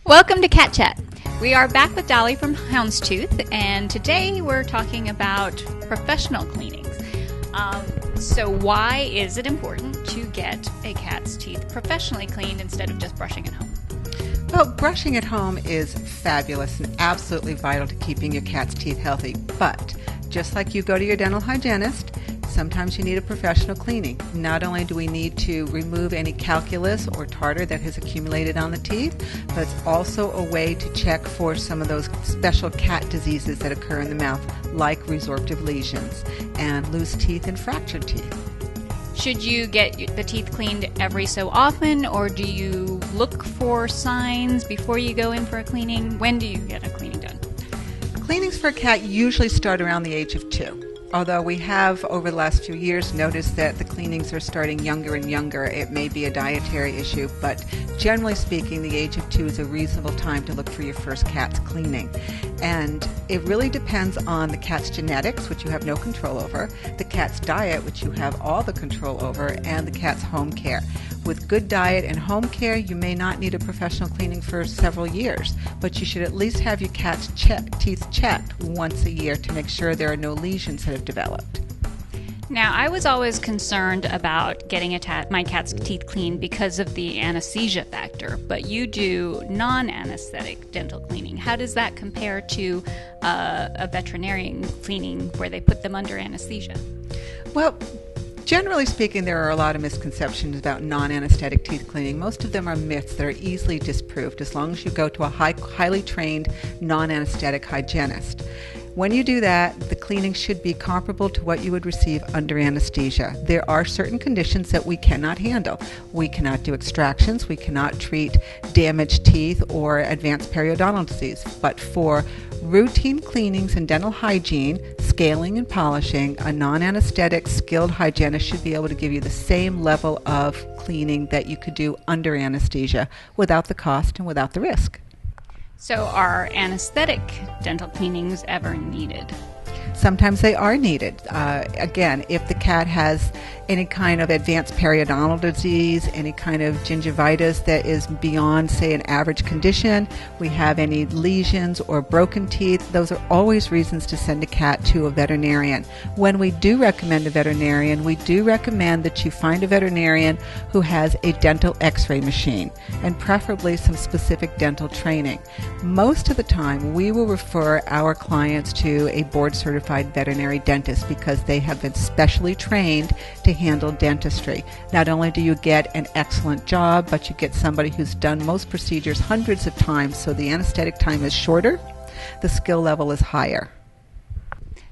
Welcome to Cat Chat. We are back with Dali from Houndstooth, and today we're talking about professional cleanings. So why is it important to get a cat's teeth professionally cleaned instead of just brushing at home? Well, brushing at home is fabulous and absolutely vital to keeping your cat's teeth healthy. But just like you go to your dental hygienist, sometimes you need a professional cleaning. Not only do we need to remove any calculus or tartar that has accumulated on the teeth, but it's also a way to check for some of those special cat diseases that occur in the mouth, like resorptive lesions and loose teeth and fractured teeth. Should you get the teeth cleaned every so often, or do you look for signs before you go in for a cleaning? When do you get a cleaning done? Cleanings for a cat usually start around the age of 2. Although we have, over the last few years, noticed that the cleanings are starting younger and younger. It may be a dietary issue, but generally speaking, the age of 2 is a reasonable time to look for your first cat's cleaning. And it really depends on the cat's genetics, which you have no control over, the cat's diet, which you have all the control over, and the cat's home care. With good diet and home care, you may not need a professional cleaning for several years, but you should at least have your cat's teeth checked once a year to make sure there are no lesions that have developed. Now, I was always concerned about getting my cat's teeth cleaned because of the anesthesia factor, but you do non-anesthetic dental cleaning. How does that compare to a veterinarian cleaning where they put them under anesthesia? Well, generally speaking, there are a lot of misconceptions about non-anesthetic teeth cleaning. Most of them are myths that are easily disproved as long as you go to a highly trained non-anesthetic hygienist. When you do that, the cleaning should be comparable to what you would receive under anesthesia. There are certain conditions that we cannot handle. We cannot do extractions, we cannot treat damaged teeth or advanced periodontal disease. But for routine cleanings and dental hygiene, scaling and polishing, a non-anesthetic skilled hygienist should be able to give you the same level of cleaning that you could do under anesthesia without the cost and without the risk. So are anesthetic dental cleanings ever needed? Sometimes they are needed. Again, if the cat has any kind of advanced periodontal disease, any kind of gingivitis that is beyond, say, an average condition, we have any lesions or broken teeth, those are always reasons to send a cat to a veterinarian. When we do recommend a veterinarian, we do recommend that you find a veterinarian who has a dental x-ray machine and preferably some specific dental training. Most of the time, we will refer our clients to a board-certified veterinary dentist because they have been specially trained to handle dentistry. Not only do you get an excellent job, but you get somebody who's done most procedures hundreds of times, so the anesthetic time is shorter, the skill level is higher.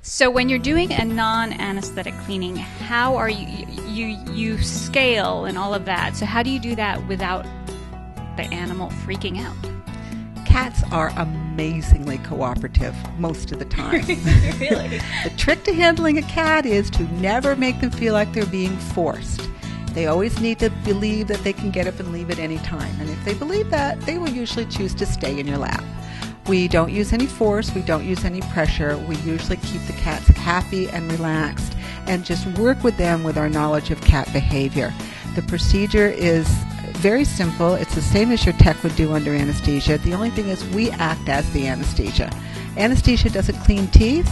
So when you're doing a non-anesthetic cleaning, how are you scale and all of that, so how do you do that without the animal freaking out? Cats are amazingly cooperative most of the time. Really? The trick to handling a cat is to never make them feel like they're being forced. They always need to believe that they can get up and leave at any time. And if they believe that, they will usually choose to stay in your lap. We don't use any force, we don't use any pressure. We usually keep the cats happy and relaxed and just work with them with our knowledge of cat behavior. The procedure is very simple. It's the same as your tech would do under anesthesia. The only thing is we act as the anesthesia. Anesthesia doesn't clean teeth.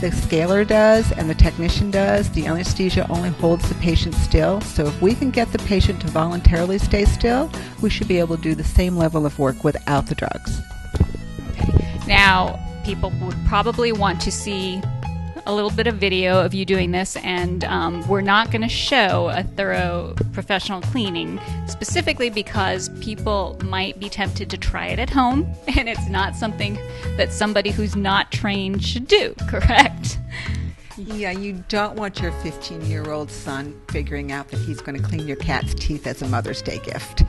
The scaler does and the technician does. The anesthesia only holds the patient still. So if we can get the patient to voluntarily stay still, we should be able to do the same level of work without the drugs. Okay. Now, people would probably want to see a little bit of video of you doing this, and we're not going to show a thorough professional cleaning specifically because people might be tempted to try it at home, and it's not something that somebody who's not trained should do, correct? Yeah, you don't want your 15-year-old son figuring out that he's going to clean your cat's teeth as a Mother's Day gift.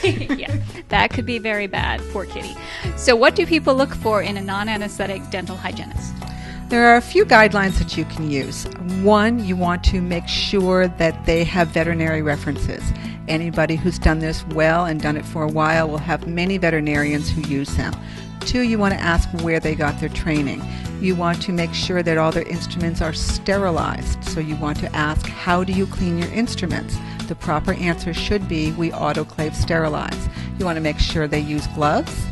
Yeah, that could be very bad. Poor kitty. So what do people look for in a non-anesthetic dental hygienist? There are a few guidelines that you can use. One, you want to make sure that they have veterinary references. Anybody who's done this well and done it for a while will have many veterinarians who use them. Two, you want to ask where they got their training. You want to make sure that all their instruments are sterilized. So you want to ask, how do you clean your instruments? the proper answer should be we autoclave sterilize. You want to make sure they use gloves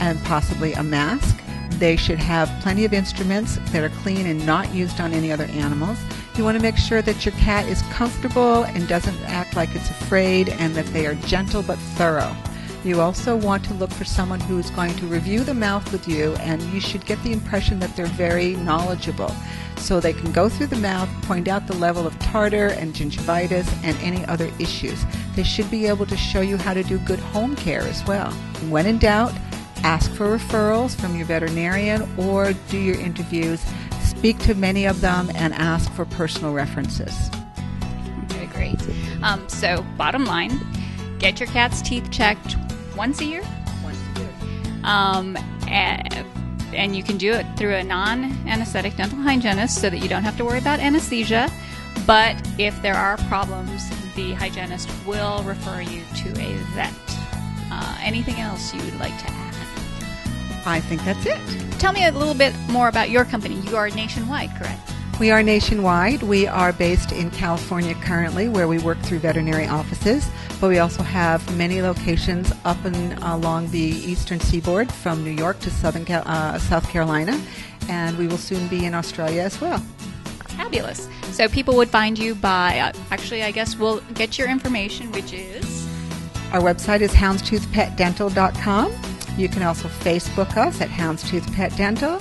and possibly a mask. They should have plenty of instruments that are clean and not used on any other animals. You want to make sure that your cat is comfortable and doesn't act like it's afraid, and that they are gentle but thorough. You also want to look for someone who's going to review the mouth with you, and you should get the impression that they're very knowledgeable. So they can go through the mouth, point out the level of tartar and gingivitis and any other issues. They should be able to show you how to do good home care as well. When in doubt, ask for referrals from your veterinarian or do your interviews. Speak to many of them and ask for personal references. Okay, great. So bottom line, get your cat's teeth checked once a year. Once a year. And you can do it through a non-anesthetic dental hygienist so that you don't have to worry about anesthesia. But if there are problems, the hygienist will refer you to a vet. Anything else you'd like to add? I think that's it. Tell me a little bit more about your company. You are nationwide, correct? We are nationwide. We are based in California currently, where we work through veterinary offices, but we also have many locations up and along the eastern seaboard from New York to South Carolina, and we will soon be in Australia as well. Fabulous. So people would find you by, actually, I guess we'll get your information, which is? Our website is houndstoothpetdental.com. You can also Facebook us at Houndstooth Pet Dental,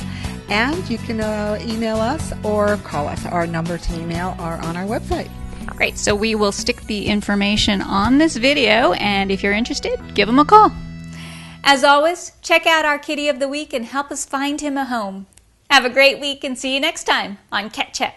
and you can email us or call us. Our numbers and email are on our website. Great. So we will stick the information on this video, and if you're interested, give them a call. As always, check out our Kitty of the Week and help us find him a home. Have a great week and see you next time on Cat Chat.